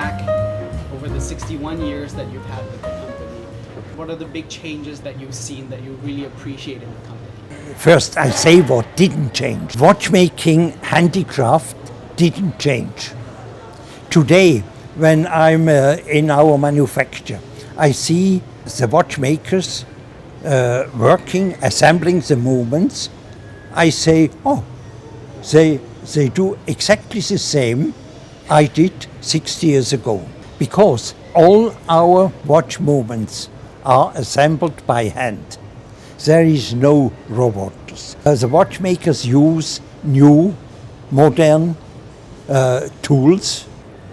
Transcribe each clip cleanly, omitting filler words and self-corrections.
back over the 61 years that you've had with the company, what are the big changes that you've seen that you really appreciate in the company? First, I say what didn't change. Watchmaking, handicraft didn't change. Today, when I'm in our manufacture, I see the watchmakers working, assembling the movements. I say, oh, they do exactly the same I did 60 years ago. Because all our watch movements are assembled by hand. There is no robots. The watchmakers use new, modern tools.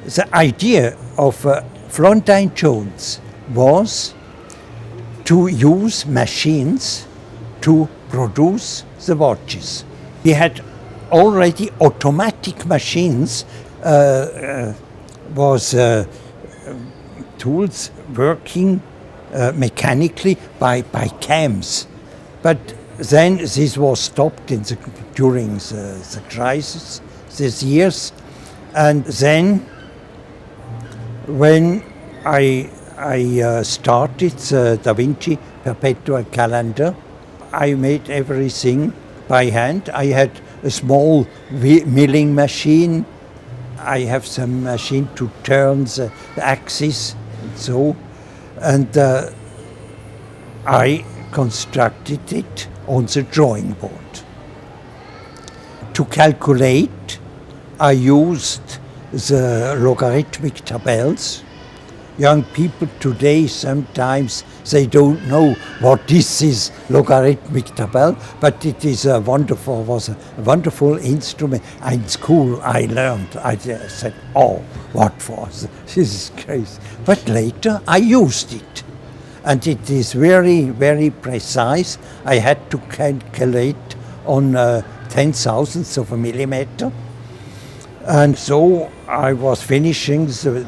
The idea of Florentine Jones was to use machines to produce the watches. We had already automatic machines, tools working mechanically by cams. But then this was stopped during the crisis, these years. And then when I started the Da Vinci Perpetual calendar, I made everything by hand. I had a small milling machine. I have some machine to turn the axis and so. And I constructed it on the drawing board. To calculate, I used the logarithmic tables. Young people today sometimes they don't know what this is, logarithmic table, but it is was a wonderful instrument. In school I learned, I said, oh, what for? This is crazy. But later I used it. And it is very, very precise. I had to calculate on 10,000ths of a millimeter. And so I was finishing the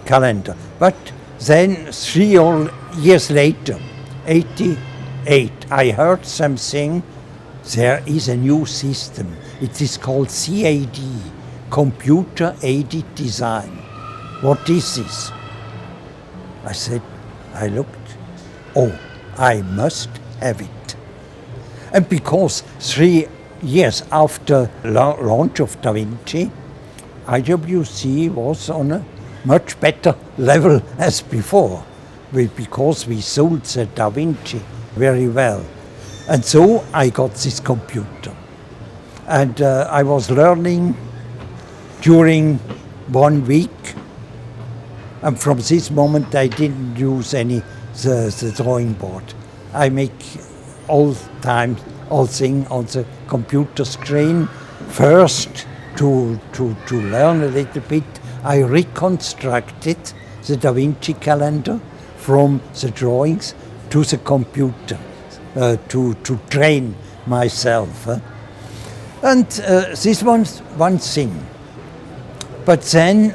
calendar. But then 3 years later, 88, I heard something. There is a new system. It is called CAD, Computer Aided Design. What is this? I said, I looked, oh, I must have it. And because 3 years after launch of Da Vinci, IWC was on a much better level as before, because we sold the Da Vinci very well. And so I got this computer. And I was learning during 1 week. And from this moment I didn't use the drawing board. I make all things on the computer screen. First, to learn a little bit, I reconstructed the Da Vinci calendar from the drawings to the computer to train myself. And this was one thing. But then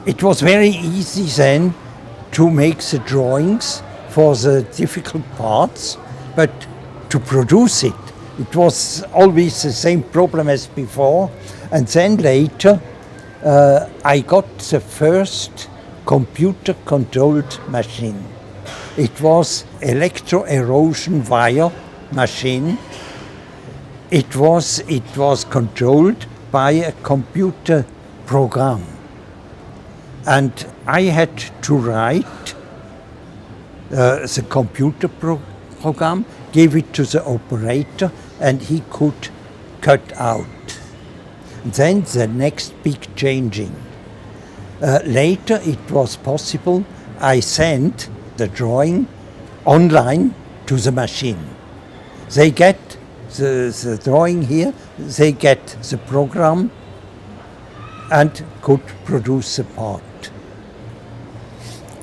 it was very easy then to make the drawings for the difficult parts, but to produce it, it was always the same problem as before. And then later, I got the first computer-controlled machine. It was electro-erosion wire machine. It was controlled by a computer program. And I had to write the computer program, give it to the operator, and he could cut out. Then the next big changing. Later it was possible, I sent the drawing online to the machine. They get the drawing here, they get the program and could produce the part.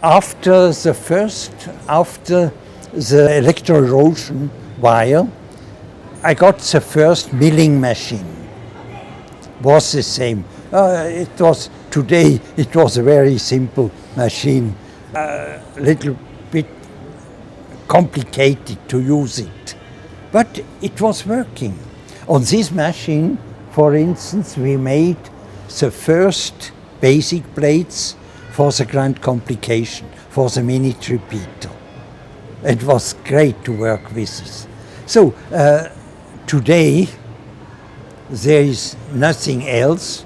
After the electro-erosion wire, I got the first milling machine. Was the same. Today it was a very simple machine, a little bit complicated to use it, but it was working. On this machine, for instance, we made the first basic plates for the grand complication, for the minute repeater. It was great to work with this. So today there is nothing else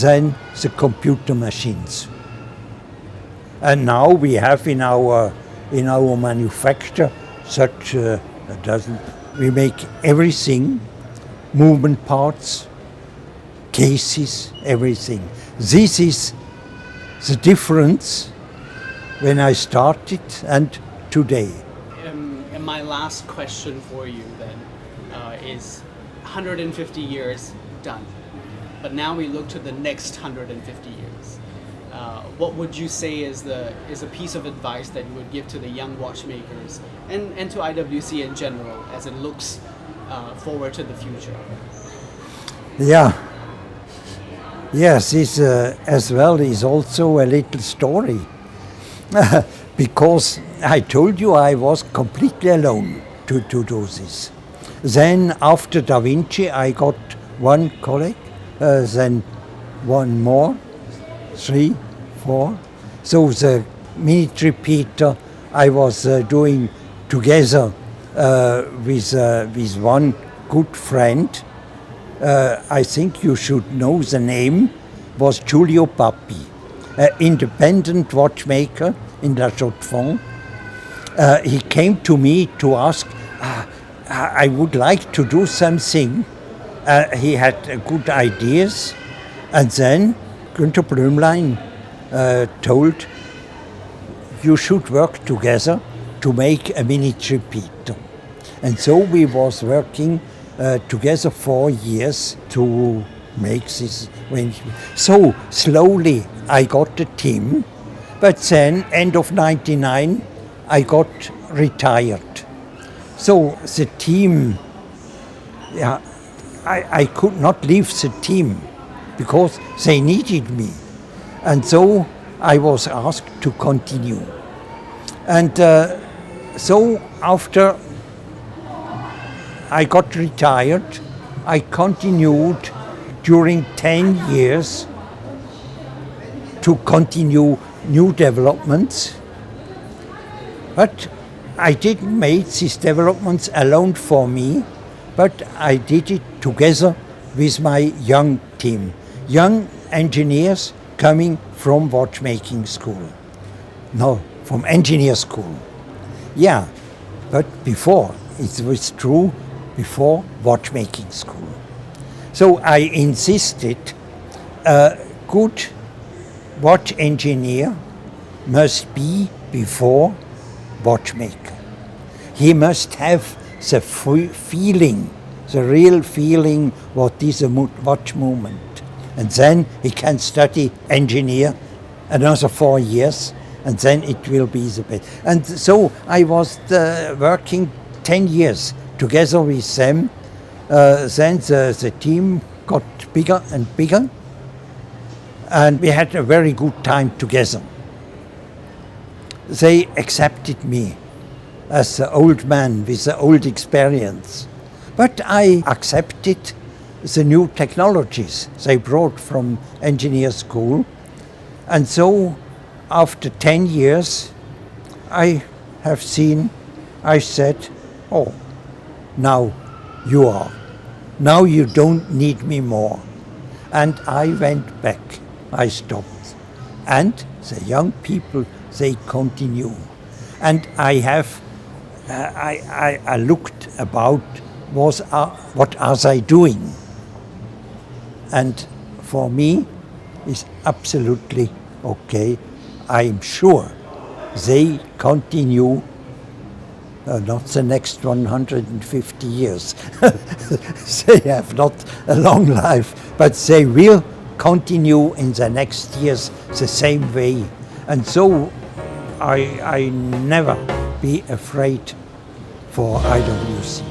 than the computer machines. And now we have in our manufacture such a dozen. We make everything, movement parts, cases, everything. This is the difference when I started and today. And my last question for you then is 150 years done, but now we look to the next 150 years. What would you say is a piece of advice that you would give to the young watchmakers and to IWC in general as it looks forward to the future? Yeah. Yes, this as well is also a little story. Because I told you I was completely alone to do this. Then after Da Vinci I got one colleague, then one more, 3, 4. So the minute repeater I was doing together with one good friend. I think you should know the name, was Giulio Pappi, independent watchmaker in La Chaux-de-Fonds. He came to me to ask, I would like to do something. He had good ideas, and then Günther Blümlein told, you should work together to make a minute repeater. And so we was working together 4 years to make this arrangement. So slowly I got the team, but then end of 99 I got retired. So the team, yeah, I could not leave the team because they needed me. And so I was asked to continue. And so after I got retired, I continued during 10 years to continue new developments. But I didn't make these developments alone for me, but I did it together with my young team, young engineers coming from watchmaking school. No, from engineer school. Yeah, but before, it was true, before watchmaking school. So I insisted a good watch engineer must be before watchmaker. He must have the feeling, the real feeling what is a watch movement. And then he can study engineer another 4 years, and then it will be the best. And so I was working 10 years together with them. Then the team got bigger and bigger, and we had a very good time together. They accepted me as an old man with the old experience. But I accepted the new technologies they brought from engineer school. And so after 10 years, I said, oh, now you are. Now you don't need me more. And I went back. I stopped. And the young people, they continue. And I have, I looked about what are they doing. And for me, it's absolutely okay. I'm sure they continue, not the next 150 years. They have not a long life, but they will continue in the next years the same way. And so I never be afraid for IWC.